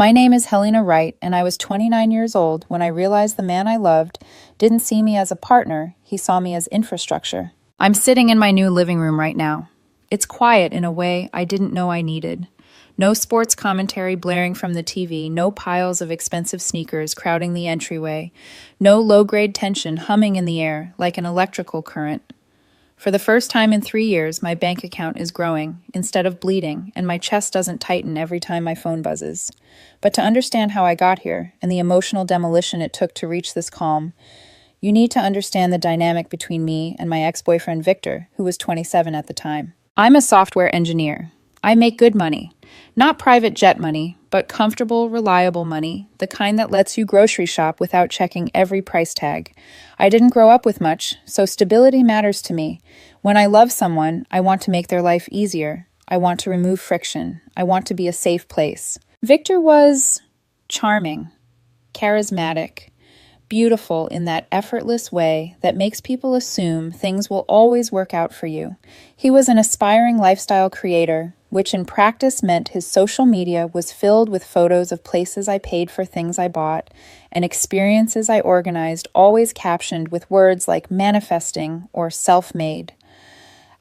My name is Helena Wright, and I was 29 years old when I realized the man I loved didn't see me as a partner, he saw me as infrastructure. I'm sitting in my new living room right now. It's quiet in a way I didn't know I needed. No sports commentary blaring from the TV, no piles of expensive sneakers crowding the entryway, no low-grade tension humming in the air like an electrical current. For the first time in 3 years, my bank account is growing instead of bleeding, and my chest doesn't tighten every time my phone buzzes. But to understand how I got here and the emotional demolition it took to reach this calm, you need to understand the dynamic between me and my ex-boyfriend Victor, who was 27 at the time. I'm a software engineer. I make good money. Not private jet money, but comfortable, reliable money, the kind that lets you grocery shop without checking every price tag. I didn't grow up with much, so stability matters to me. When I love someone, I want to make their life easier. I want to remove friction. I want to be a safe place. Victor was charming, charismatic, beautiful in that effortless way that makes people assume things will always work out for you. He was an aspiring lifestyle creator, which in practice meant his social media was filled with photos of places I paid for things I bought and experiences I organized, always captioned with words like manifesting or self-made.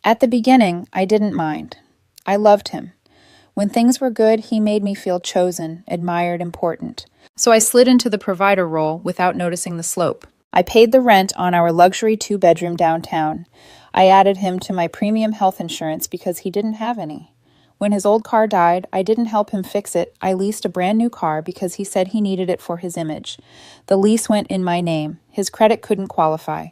At the beginning, I didn't mind. I loved him. When things were good, he made me feel chosen, admired, important. So I slid into the provider role without noticing the slope. I paid the rent on our luxury 2-bedroom downtown. I added him to my premium health insurance because he didn't have any. When his old car died, I didn't help him fix it. I leased a brand new car because he said he needed it for his image. The lease went in my name. His credit couldn't qualify.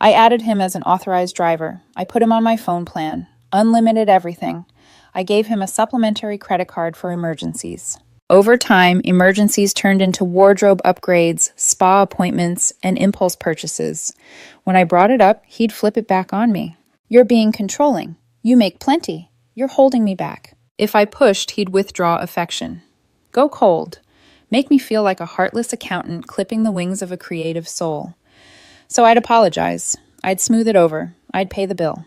I added him as an authorized driver. I put him on my phone plan. Unlimited everything. I gave him a supplementary credit card for emergencies. Over time, emergencies turned into wardrobe upgrades, spa appointments, and impulse purchases. When I brought it up, he'd flip it back on me. You're being controlling. You make plenty. You're holding me back. If I pushed, he'd withdraw affection. Go cold. Make me feel like a heartless accountant clipping the wings of a creative soul. So I'd apologize. I'd smooth it over. I'd pay the bill.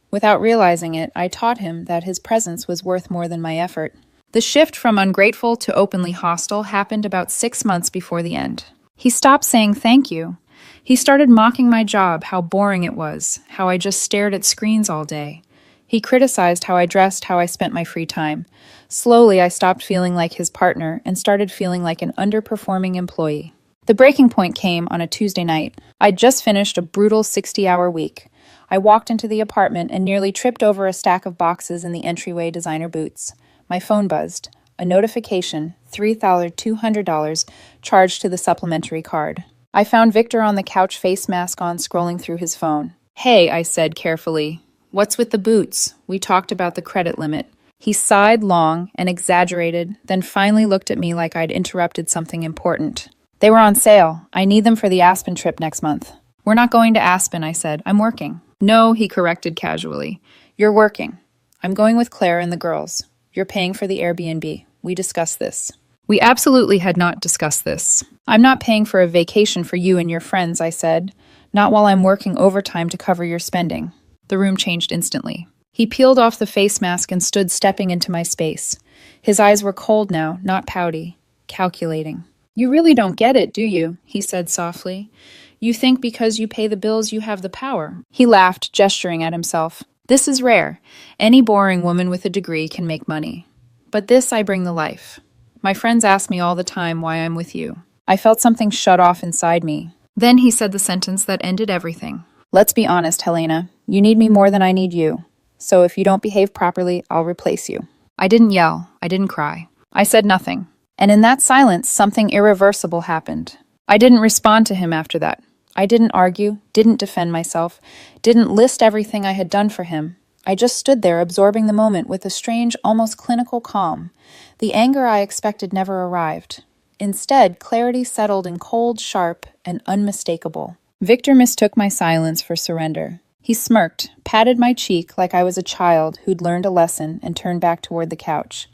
Without realizing it, I taught him that his presence was worth more than my effort. The shift from ungrateful to openly hostile happened about 6 months before the end. He stopped saying thank you. He started mocking my job, how boring it was, how I just stared at screens all day. He criticized how I dressed, how I spent my free time. Slowly, I stopped feeling like his partner and started feeling like an underperforming employee. The breaking point came on a Tuesday night. I'd just finished a brutal 60-hour week. I walked into the apartment and nearly tripped over a stack of boxes in the entryway designer boots. My phone buzzed. A notification, $3,200, charged to the supplementary card. I found Victor on the couch, face mask on, scrolling through his phone. Hey, I said carefully. What's with the boots? We talked about the credit limit. He sighed long and exaggerated, then finally looked at me like I'd interrupted something important. They were on sale. I need them for the Aspen trip next month. We're not going to Aspen, I said. I'm working. No, he corrected casually. You're working. I'm going with Claire and the girls. You're paying for the Airbnb. We discussed this. We absolutely had not discussed this. I'm not paying for a vacation for you and your friends, I said. Not while I'm working overtime to cover your spending. The room changed instantly. He peeled off the face mask and stood stepping into my space. His eyes were cold now, not pouty, calculating. You really don't get it, do you? He said softly. You think because you pay the bills you have the power. He laughed, gesturing at himself. This is rare. Any boring woman with a degree can make money. But this I bring the life. My friends ask me all the time why I'm with you. I felt something shut off inside me. Then he said the sentence that ended everything. Let's be honest, Helena. You need me more than I need you. So if you don't behave properly, I'll replace you. I didn't yell. I didn't cry. I said nothing. And in that silence, something irreversible happened. I didn't respond to him after that. I didn't argue, didn't defend myself, didn't list everything I had done for him. I just stood there absorbing the moment with a strange, almost clinical calm. The anger I expected never arrived. Instead, clarity settled in cold, sharp, and unmistakable. Victor mistook my silence for surrender. He smirked, patted my cheek like I was a child who'd learned a lesson, and turned back toward the couch.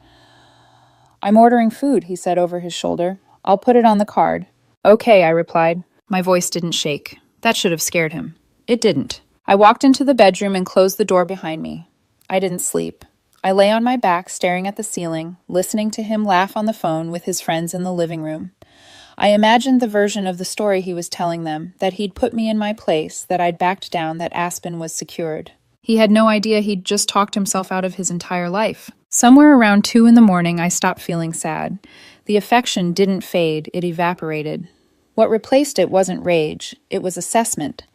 I'm ordering food, he said over his shoulder. I'll put it on the card. Okay, I replied. My voice didn't shake. That should have scared him. It didn't. I walked into the bedroom and closed the door behind me. I didn't sleep. I lay on my back, staring at the ceiling, listening to him laugh on the phone with his friends in the living room. I imagined the version of the story he was telling them, that he'd put me in my place, that I'd backed down, that Aspen was secured. He had no idea he'd just talked himself out of his entire life. Somewhere around 2 in the morning, I stopped feeling sad. The affection didn't fade, it evaporated. What replaced it wasn't rage, it was assessment.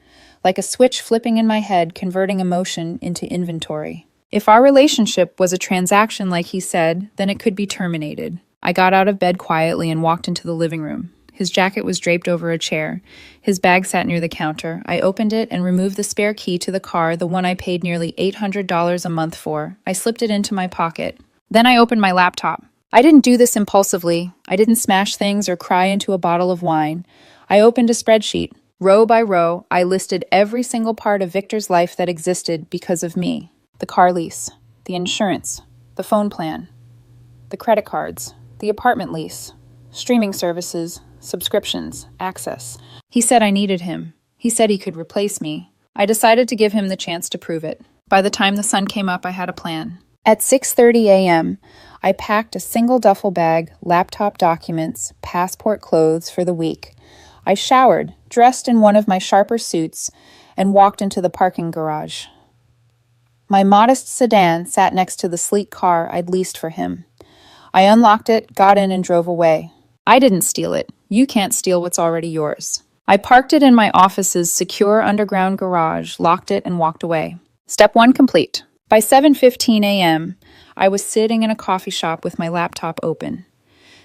Like a switch flipping in my head, converting emotion into inventory. If our relationship was a transaction like he said, then it could be terminated. I got out of bed quietly and walked into the living room. His jacket was draped over a chair. His bag sat near the counter. I opened it and removed the spare key to the car, the one I paid nearly $800 a month for. I slipped it into my pocket. Then I opened my laptop. I didn't do this impulsively. I didn't smash things or cry into a bottle of wine. I opened a spreadsheet. Row by row, I listed every single part of Victor's life that existed because of me. The car lease, the insurance, the phone plan, the credit cards, the apartment lease, streaming services, subscriptions, access. He said I needed him. He said he could replace me. I decided to give him the chance to prove it. By the time the sun came up, I had a plan. At 6:30 a.m., I packed a single duffel bag, laptop documents, passport clothes for the week. I showered, dressed in one of my sharper suits, and walked into the parking garage. My modest sedan sat next to the sleek car I'd leased for him. I unlocked it, got in, and drove away. I didn't steal it. You can't steal what's already yours. I parked it in my office's secure underground garage, locked it, and walked away. Step 1 complete. By 7:15 a.m., I was sitting in a coffee shop with my laptop open.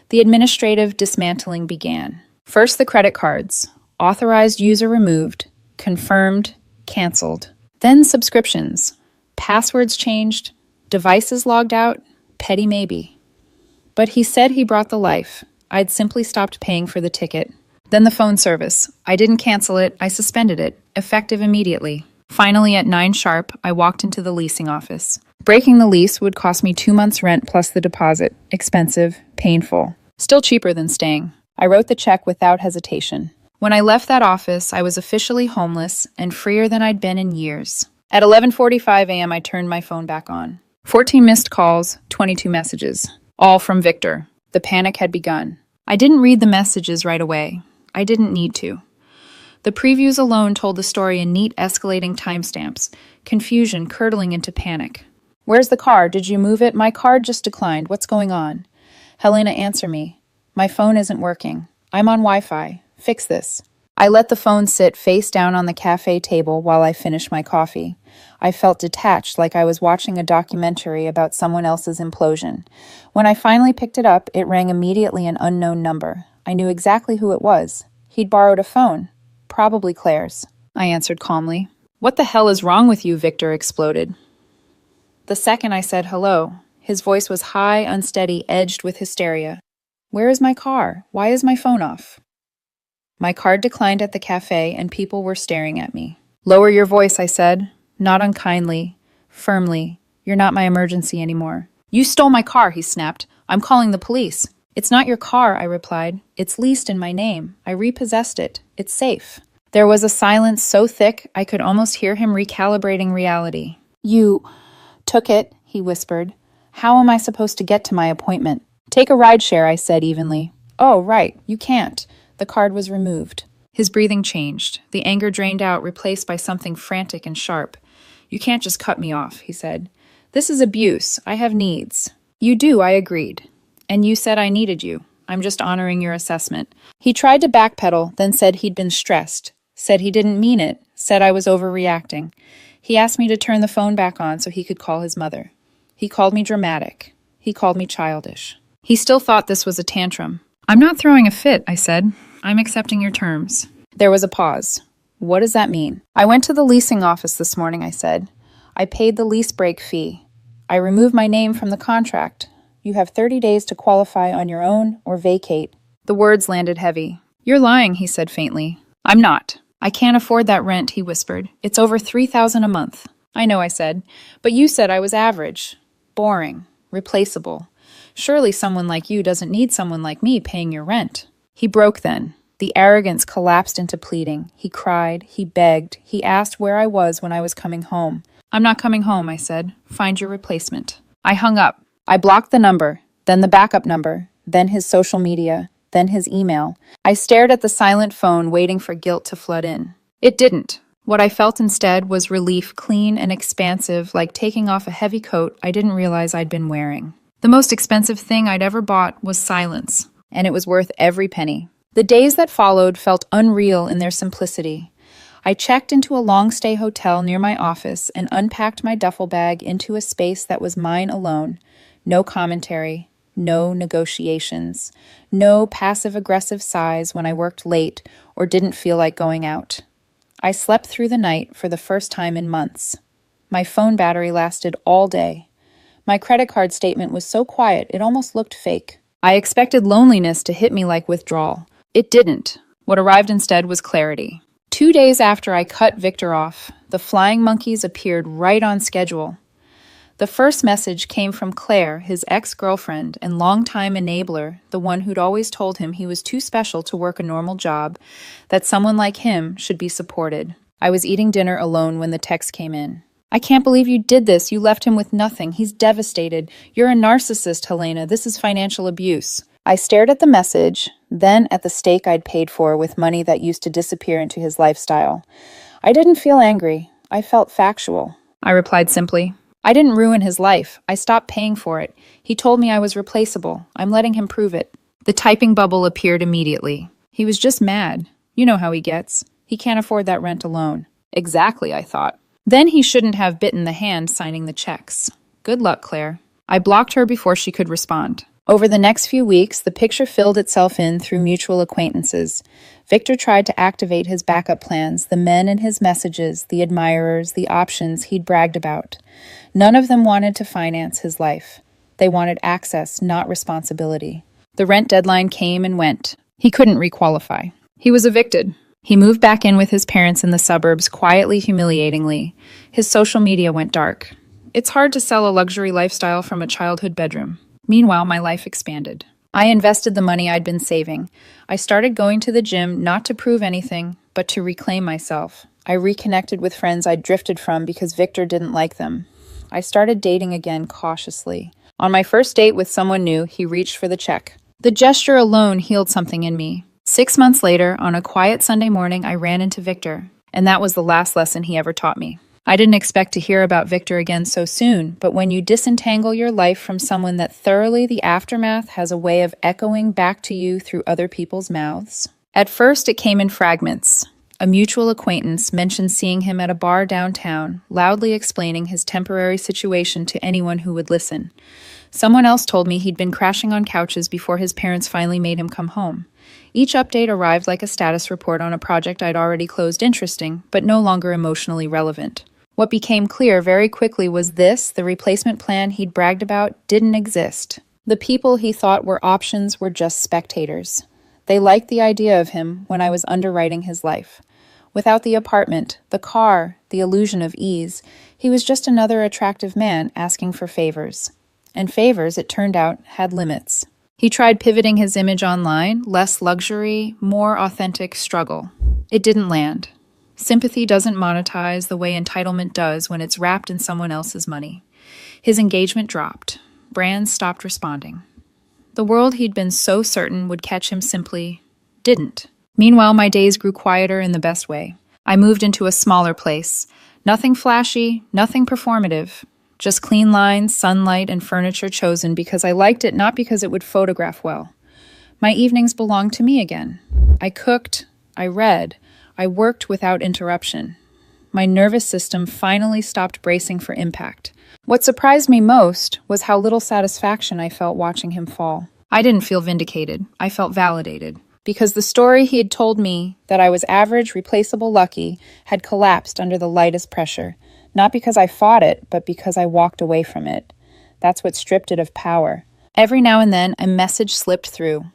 The administrative dismantling began. First, the credit cards. Authorized user removed. Confirmed. Canceled. Then subscriptions. Passwords changed. Devices logged out. Petty maybe. But he said he brought the life. I'd simply stopped paying for the ticket. Then the phone service. I didn't cancel it. I suspended it. Effective immediately. Finally, at 9 sharp, I walked into the leasing office. Breaking the lease would cost me 2 months' rent plus the deposit. Expensive. Painful. Still cheaper than staying. I wrote the check without hesitation. When I left that office, I was officially homeless and freer than I'd been in years. At 11:45 a.m., I turned my phone back on. 14 missed calls, 22 messages. All from Victor. The panic had begun. I didn't read the messages right away. I didn't need to. The previews alone told the story in neat escalating timestamps, confusion curdling into panic. Where's the car? Did you move it? My card just declined. What's going on? Helena, answer me. My phone isn't working. I'm on Wi-Fi. Fix this. I let the phone sit face down on the cafe table while I finished my coffee. I felt detached, like I was watching a documentary about someone else's implosion. When I finally picked it up, it rang immediately an unknown number. I knew exactly who it was. He'd borrowed a phone. Probably Claire's. I answered calmly. What the hell is wrong with you? Victor exploded. The second I said hello, his voice was high, unsteady, edged with hysteria. Where is my car? Why is my phone off? My card declined at the cafe, and people were staring at me. Lower your voice, I said. Not unkindly. Firmly. You're not my emergency anymore. You stole my car, he snapped. I'm calling the police. It's not your car, I replied. It's leased in my name. I repossessed it. It's safe. There was a silence so thick I could almost hear him recalibrating reality. You took it, he whispered. How am I supposed to get to my appointment? Take a rideshare, I said evenly. Oh, right, you can't. The card was removed. His breathing changed. The anger drained out, replaced by something frantic and sharp. You can't just cut me off, he said. This is abuse. I have needs. You do, I agreed. And you said I needed you. I'm just honoring your assessment. He tried to backpedal, then said he'd been stressed. Said he didn't mean it. Said I was overreacting. He asked me to turn the phone back on so he could call his mother. He called me dramatic. He called me childish. He still thought this was a tantrum. I'm not throwing a fit, I said. I'm accepting your terms. There was a pause. What does that mean? I went to the leasing office this morning, I said. I paid the lease break fee. I removed my name from the contract. You have 30 days to qualify on your own or vacate. The words landed heavy. You're lying, he said faintly. I'm not. I can't afford that rent, he whispered. It's over $3,000 a month. I know, I said. But you said I was average. Boring. Replaceable. Surely someone like you doesn't need someone like me paying your rent. He broke then. The arrogance collapsed into pleading. He cried. He begged. He asked where I was when I was coming home. I'm not coming home, I said. Find your replacement. I hung up. I blocked the number, then the backup number, then his social media, then his email. I stared at the silent phone, waiting for guilt to flood in. It didn't. What I felt instead was relief, clean and expansive, like taking off a heavy coat I didn't realize I'd been wearing. The most expensive thing I'd ever bought was silence, and it was worth every penny. The days that followed felt unreal in their simplicity. I checked into a long-stay hotel near my office and unpacked my duffel bag into a space that was mine alone. No commentary, no negotiations, no passive-aggressive sighs when I worked late or didn't feel like going out. I slept through the night for the first time in months. My phone battery lasted all day. My credit card statement was so quiet it almost looked fake. I expected loneliness to hit me like withdrawal. It didn't. What arrived instead was clarity. 2 days after I cut Victor off, the flying monkeys appeared right on schedule. The first message came from Claire, his ex-girlfriend and longtime enabler, the one who'd always told him he was too special to work a normal job, that someone like him should be supported. I was eating dinner alone when the text came in. "I can't believe you did this. You left him with nothing. He's devastated. You're a narcissist, Helena. This is financial abuse." I stared at the message, then at the steak I'd paid for with money that used to disappear into his lifestyle. I didn't feel angry. I felt factual. I replied simply, "I didn't ruin his life. I stopped paying for it. He told me I was replaceable. I'm letting him prove it." The typing bubble appeared immediately. He was just mad. You know how he gets. He can't afford that rent alone. Exactly, I thought. Then he shouldn't have bitten the hand signing the checks. Good luck, Claire. I blocked her before she could respond. Over the next few weeks, the picture filled itself in through mutual acquaintances. Victor tried to activate his backup plans, the men in his messages, the admirers, the options he'd bragged about. None of them wanted to finance his life. They wanted access, not responsibility. The rent deadline came and went. He couldn't requalify. He was evicted. He moved back in with his parents in the suburbs, quietly, humiliatingly. His social media went dark. It's hard to sell a luxury lifestyle from a childhood bedroom. Meanwhile, my life expanded. I invested the money I'd been saving. I started going to the gym not to prove anything, but to reclaim myself. I reconnected with friends I'd drifted from because Victor didn't like them. I started dating again cautiously. On my first date with someone new, he reached for the check. The gesture alone healed something in me. 6 months later, on a quiet Sunday morning, I ran into Victor, and that was the last lesson he ever taught me. I didn't expect to hear about Victor again so soon, but when you disentangle your life from someone that thoroughly the aftermath has a way of echoing back to you through other people's mouths. At first, it came in fragments. A mutual acquaintance mentioned seeing him at a bar downtown, loudly explaining his temporary situation to anyone who would listen. Someone else told me he'd been crashing on couches before his parents finally made him come home. Each update arrived like a status report on a project I'd already closed interesting, but no longer emotionally relevant. What became clear very quickly was this: the replacement plan he'd bragged about didn't exist. The people he thought were options were just spectators. They liked the idea of him when I was underwriting his life. Without the apartment, the car, the illusion of ease, he was just another attractive man asking for favors. And favors, it turned out, had limits. He tried pivoting his image online, less luxury, more authentic struggle. It didn't land. Sympathy doesn't monetize the way entitlement does when it's wrapped in someone else's money. His engagement dropped. Brands stopped responding. The world he'd been so certain would catch him simply didn't. Meanwhile, my days grew quieter in the best way. I moved into a smaller place. Nothing flashy, nothing performative. Just clean lines, sunlight, and furniture chosen because I liked it, not because it would photograph well. My evenings belonged to me again. I cooked, I read, I worked without interruption. My nervous system finally stopped bracing for impact. What surprised me most was how little satisfaction I felt watching him fall. I didn't feel vindicated. I felt validated. Because the story he had told me, that I was average, replaceable, lucky, had collapsed under the lightest pressure. Not because I fought it, but because I walked away from it. That's what stripped it of power. Every now and then, a message slipped through.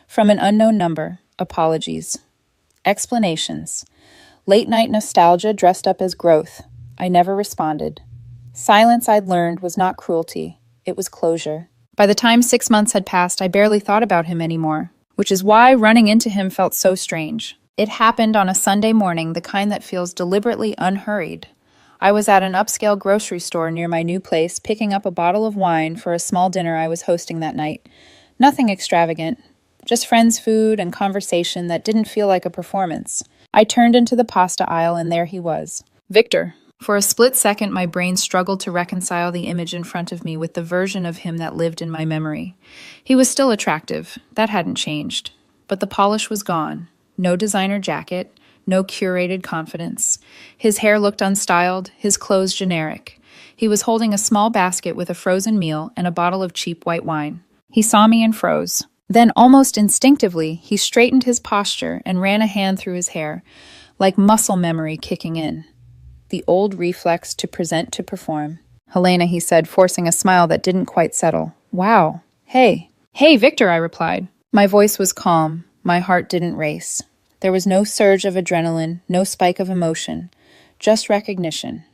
From an unknown number, apologies. Explanations. Late-night nostalgia dressed up as growth. I never responded. Silence, I'd learned, was not cruelty. It was closure. By the time 6 months had passed, I barely thought about him anymore, which is why running into him felt so strange. It happened on a Sunday morning, the kind that feels deliberately unhurried. I was at an upscale grocery store near my new place, picking up a bottle of wine for a small dinner I was hosting that night. Nothing extravagant, just friends' food and conversation that didn't feel like a performance. I turned into the pasta aisle, and there he was. Victor. For a split second, my brain struggled to reconcile the image in front of me with the version of him that lived in my memory. He was still attractive. That hadn't changed. But the polish was gone. No designer jacket, no curated confidence. His hair looked unstyled, his clothes generic. He was holding a small basket with a frozen meal and a bottle of cheap white wine. He saw me and froze. Then, almost instinctively, he straightened his posture and ran a hand through his hair, like muscle memory kicking in. The old reflex to present to perform. Helena, he said, forcing a smile that didn't quite settle. Wow. Hey. Hey, Victor, I replied. My voice was calm. My heart didn't race. There was no surge of adrenaline, no spike of emotion, just recognition,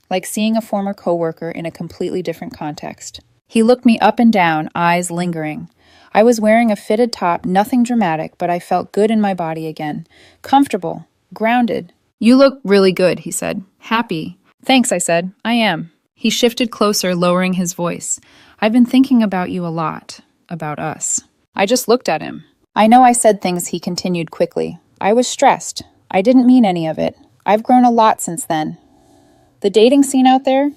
like seeing a former coworker in a completely different context. He looked me up and down, eyes lingering. I was wearing a fitted top, nothing dramatic, but I felt good in my body again. Comfortable. Grounded. You look really good, he said. Happy. Thanks, I said. I am. He shifted closer, lowering his voice. I've been thinking about you a lot. About us. I just looked at him. I know I said things, he continued quickly. I was stressed. I didn't mean any of it. I've grown a lot since then. The dating scene out there?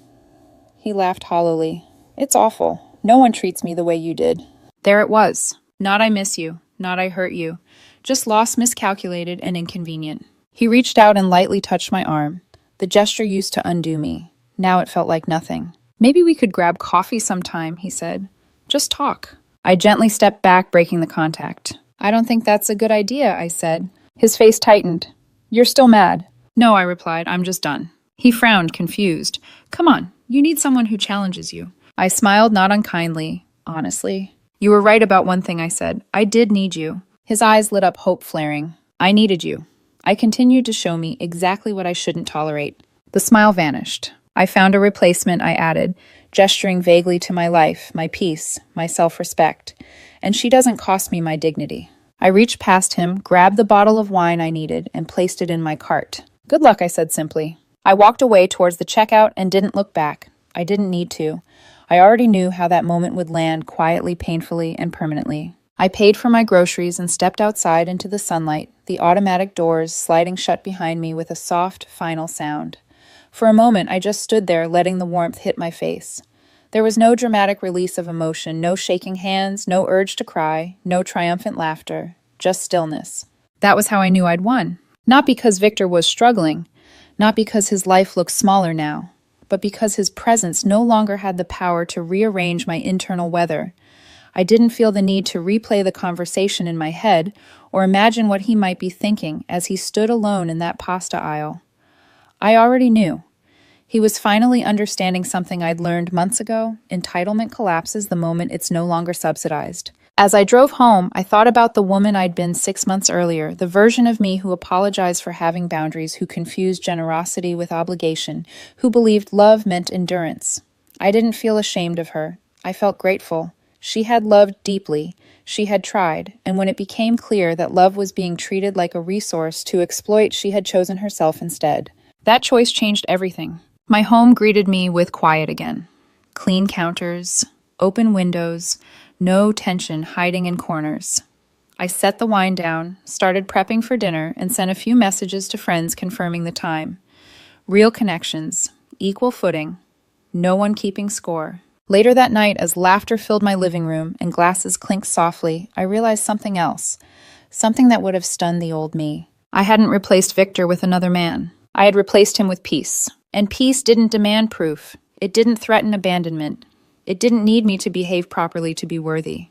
He laughed hollowly. It's awful. No one treats me the way you did. There it was. Not I miss you. Not I hurt you. Just lost, miscalculated, and inconvenient. He reached out and lightly touched my arm. The gesture used to undo me. Now it felt like nothing. Maybe we could grab coffee sometime, he said. Just talk. I gently stepped back, breaking the contact. I don't think that's a good idea, I said. His face tightened. You're still mad. No, I replied. I'm just done. He frowned, confused. Come on, you need someone who challenges you. I smiled, not unkindly. Honestly. You were right about one thing, I said. I did need you. His eyes lit up, hope flaring. I needed you. I continued to show me exactly what I shouldn't tolerate. The smile vanished. I found a replacement, I added, gesturing vaguely to my life, my peace, my self-respect. And she doesn't cost me my dignity. I reached past him, grabbed the bottle of wine I needed, and placed it in my cart. Good luck, I said simply. I walked away towards the checkout and didn't look back. I didn't need to. I already knew how that moment would land, quietly, painfully, and permanently. I paid for my groceries and stepped outside into the sunlight, the automatic doors sliding shut behind me with a soft, final sound. For a moment, I just stood there, letting the warmth hit my face. There was no dramatic release of emotion, no shaking hands, no urge to cry, no triumphant laughter, just stillness. That was how I knew I'd won. Not because Victor was struggling, not because his life looked smaller now, but because his presence no longer had the power to rearrange my internal weather. I didn't feel the need to replay the conversation in my head or imagine what he might be thinking as he stood alone in that pasta aisle. I already knew. He was finally understanding something I'd learned months ago. Entitlement collapses the moment it's no longer subsidized. As I drove home, I thought about the woman I'd been 6 months earlier, the version of me who apologized for having boundaries, who confused generosity with obligation, who believed love meant endurance. I didn't feel ashamed of her. I felt grateful. She had loved deeply. She had tried, and when it became clear that love was being treated like a resource to exploit, she had chosen herself instead. That choice changed everything. My home greeted me with quiet again. Clean counters, open windows, no tension hiding in corners. I set the wine down, started prepping for dinner, and sent a few messages to friends confirming the time. Real connections, equal footing, no one keeping score. Later that night, as laughter filled my living room and glasses clinked softly, I realized something else, something that would have stunned the old me. I hadn't replaced Victor with another man. I had replaced him with peace. And peace didn't demand proof. It didn't threaten abandonment. It didn't need me to behave properly to be worthy.